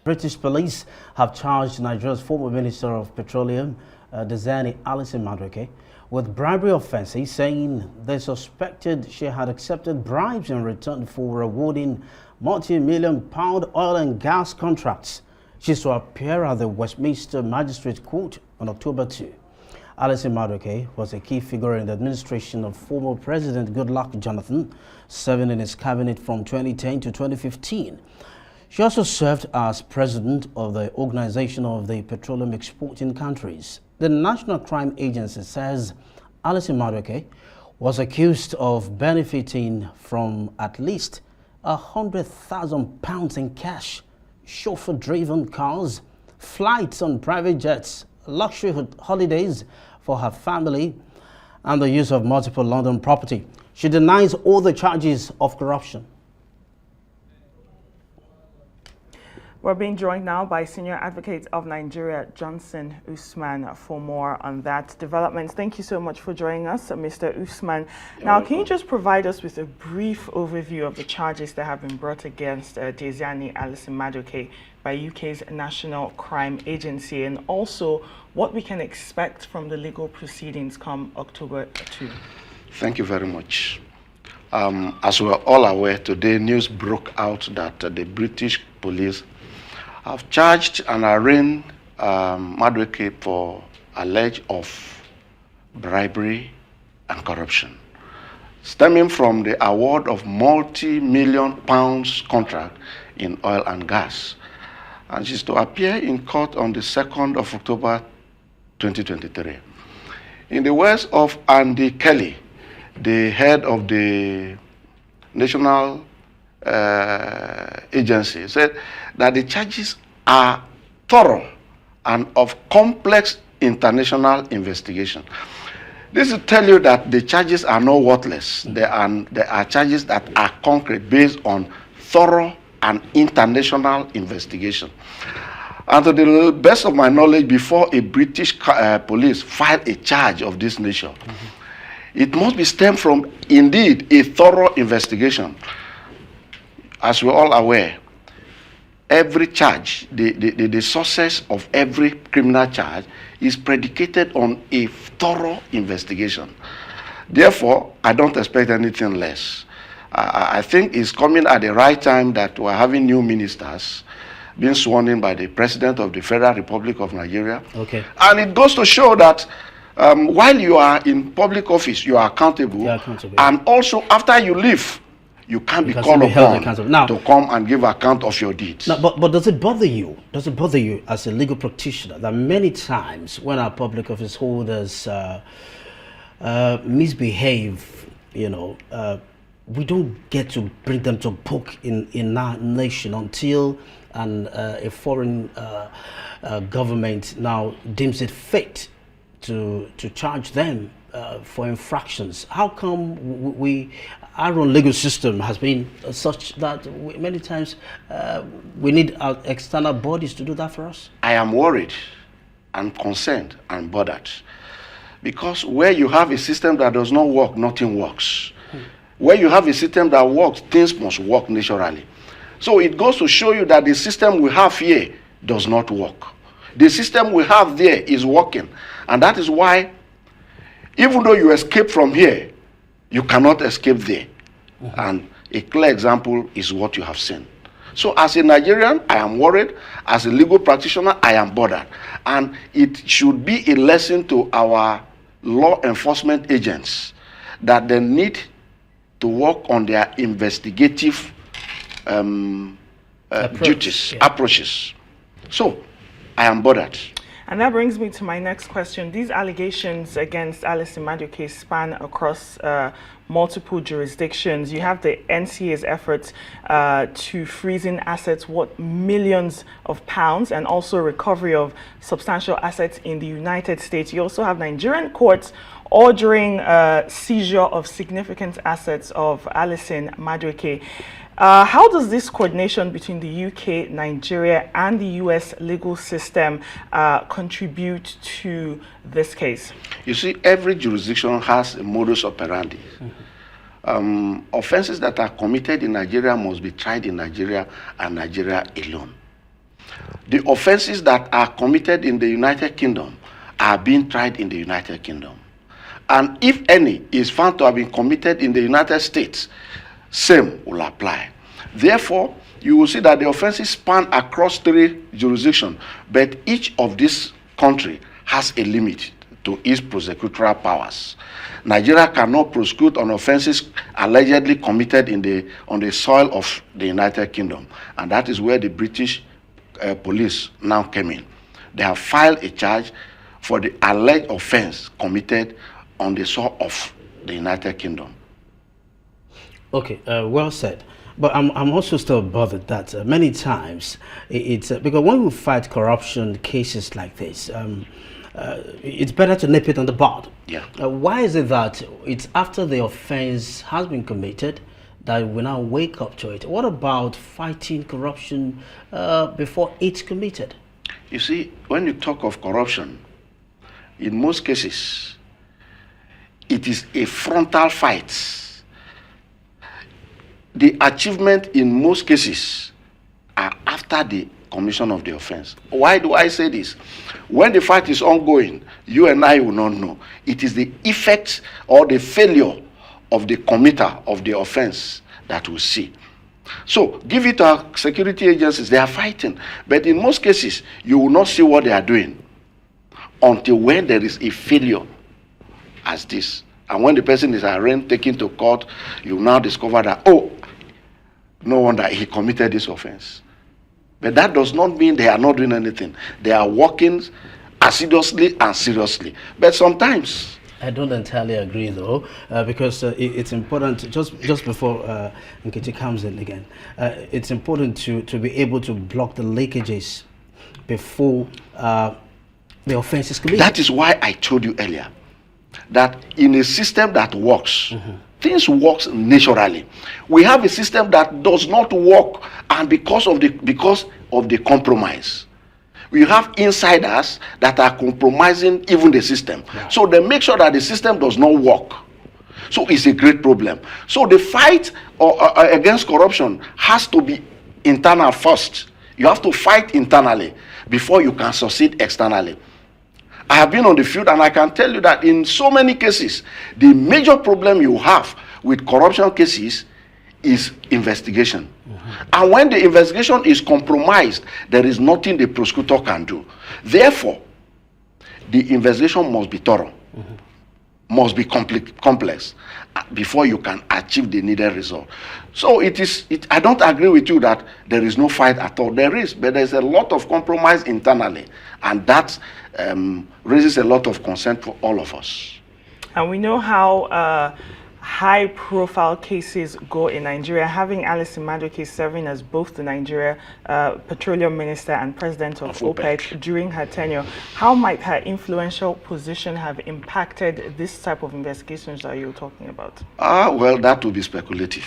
British police have charged Nigeria's former Minister of Petroleum, Alison-Madueke, with bribery offences, saying they suspected she had accepted bribes in return for awarding multi-million-pound oil and gas contracts. She is to appear at the Westminster Magistrate Court on October 2. Alison-Madueke was a key figure in the administration of former President Goodluck Jonathan, serving in his cabinet from 2010 to 2015. She also served as president of the Organization of the Petroleum Exporting Countries. The National Crime Agency says Alison-Madueke was accused of benefiting from at least £100,000 in cash, chauffeur-driven cars, flights on private jets, luxury holidays for her family, and the use of multiple London property. She denies all the charges of corruption. We're being joined now by Senior Advocate of Nigeria, Johnson Usman, for more on that development. Thank you so much for joining us, Mr. Usman. Now, can you just provide us with a brief overview of the charges that have been brought against Diezani Alison-Madueke by UK's National Crime Agency, and also what we can expect from the legal proceedings come October 2? Thank you very much. As we are all aware, today news broke out that the British police have charged and arraigned Madueke for alleged of bribery and corruption, stemming from the award of multi-million pounds contract in oil and gas. And she's to appear in court on the 2nd of October 2023. In the words of Andy Kelly, the head of the National Agency, said that the charges are thorough and of complex international investigation. This will tell you that the charges are not worthless. There are charges that are concrete based on thorough and international investigation. And to the best of my knowledge, before a British police file a charge of this nature, it must be stemmed from, indeed, a thorough investigation. As we're all aware, every charge, the sources of every criminal charge is predicated on a thorough investigation. Therefore, I don't expect anything less. I think it's coming at the right time that we're having new ministers being sworn in by the President of the Federal Republic of Nigeria. Okay. And it goes to show that while you are in public office, you are accountable. And also, after you leave, you can't be called upon to come and give account of your deeds. Now, but does it bother you? Does it bother you as a legal practitioner that many times when our public office holders misbehave, we don't get to bring them to book in our nation until a foreign government now deems it fit to charge them for infractions? How come our own legal system has been such that many times we need our external bodies to do that for us? I am worried and concerned and bothered, because where you have a system that does not work, nothing works. Where you have a system that works, things must work naturally. So it goes to show you that the system we have here does not work. The system we have there is working, and that is why, even though you escape from here, you cannot escape there. And a clear example is what you have seen. So as a Nigerian, I am worried. As a legal practitioner, I am bothered. And it should be a lesson to our law enforcement agents that they need to work on their investigative approaches. So I am bothered. And that brings me to my next question. These allegations against Alison-Madueke span across multiple jurisdictions. You have the NCA's efforts to freezing assets worth millions of pounds, and also recovery of substantial assets in the United States. You also have Nigerian courts ordering seizure of significant assets of Alison-Madueke. How does this coordination between the UK, Nigeria, and the US legal system contribute to this case? You see, every jurisdiction has a modus operandi. Offenses that are committed in Nigeria must be tried in Nigeria and Nigeria alone. The offenses that are committed in the United Kingdom are being tried in the United Kingdom. And if any is found to have been committed in the United States, same will apply. Therefore, you will see that the offenses span across 3 jurisdictions, but each of these countries has a limit to its prosecutorial powers. Nigeria cannot prosecute on offenses allegedly committed on the soil of the United Kingdom, and that is where the British police now came in. They have filed a charge for the alleged offense committed on the soil of the United Kingdom. Okay, well said. But I'm also still bothered that many times it's because when we fight corruption cases like this, it's better to nip it on the bud. Yeah. Why is it that it's after the offense has been committed that we now wake up to it? What about fighting corruption before it's committed? You see, when you talk of corruption, in most cases, it is a frontal fight. The achievement in most cases are after the commission of the offense. Why do I say this? When the fight is ongoing, you and I will not know. It is the effect or the failure of the committer of the offense that we see. So give it to our security agencies, they are fighting. But in most cases, you will not see what they are doing until when there is a failure as this. And when the person is arraigned, taken to court, you now discover that, oh, no wonder he committed this offense. But that does not mean they are not doing anything. They are working assiduously and seriously. But sometimes... I don't entirely agree, though, because it's important, just before Nkechi comes in again, it's important to be able to block the leakages before the offense is committed. That is why I told you earlier that in a system that works, things work naturally. We have a system that does not work, and because of the compromise. We have insiders that are compromising even the system. Yeah. So they make sure that the system does not work. So it's a great problem. So the fight against corruption has to be internal first. You have to fight internally before you can succeed externally. I have been on the field and I can tell you that in so many cases, the major problem you have with corruption cases is investigation. And when the investigation is compromised, there is nothing the prosecutor can do. Therefore, the investigation must be thorough, must be complex before you can achieve the needed result. So I don't agree with you that there is no fight at all. There is, but there's a lot of compromise internally, and that raises a lot of concern for all of us. And we know how high-profile cases go in Nigeria. Having Alison-Madueke serving as both the Nigeria Petroleum Minister and President of OPEC during her tenure, how might her influential position have impacted this type of investigations that you're talking about? Well, that would be speculative.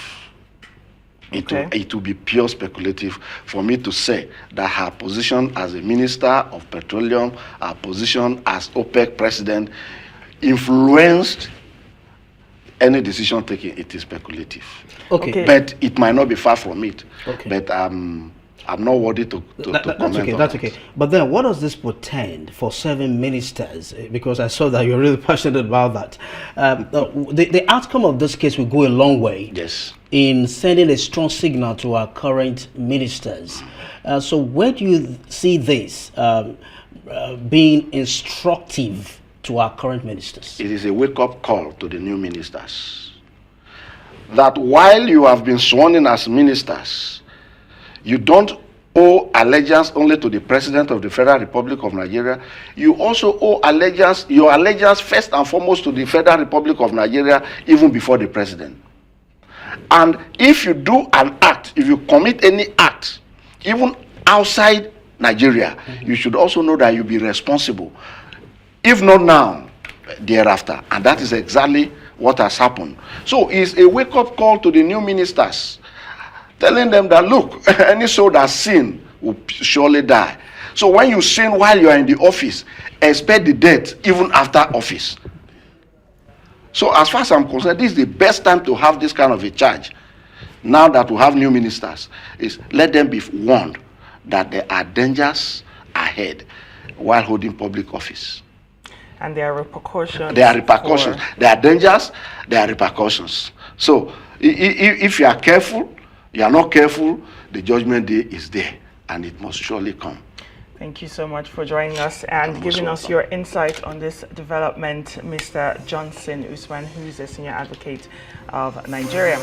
Okay. It will be pure speculative for me to say that her position as a Minister of Petroleum, her position as OPEC President influenced any decision taken. It is speculative. Okay. But it might not be far from it. Okay. But I'm not worthy to comment on that. That's okay. But then what does this portend for 7 ministers? Because I saw that you're really passionate about that. The outcome of this case will go a long way. Yes. In sending a strong signal to our current ministers. So where do you see this being instructive to our current ministers? It is a wake-up call to the new ministers. That while you have been sworn in as ministers, you don't owe allegiance only to the President of the Federal Republic of Nigeria. You also owe your allegiance first and foremost to the Federal Republic of Nigeria, even before the President. And if you do an act, if you commit any act, even outside Nigeria, you should also know that you'll be responsible. If not now, thereafter. And that is exactly what has happened. So it's a wake-up call to the new ministers, telling them that, look, any soul that sin will surely die. So when you sin while you are in the office, expect the death even after office. So as far as I'm concerned, this is the best time to have this kind of a charge. Now that we have new ministers, is let them be warned that there are dangers ahead while holding public office. And there are repercussions. There are repercussions. There are dangers, there are repercussions. So if you are careful, you are not careful, the judgment day is there, and it must surely come. Thank you so much for joining us and giving us your insight on this development, Mr. Johnson Usman, who is a senior advocate of Nigeria.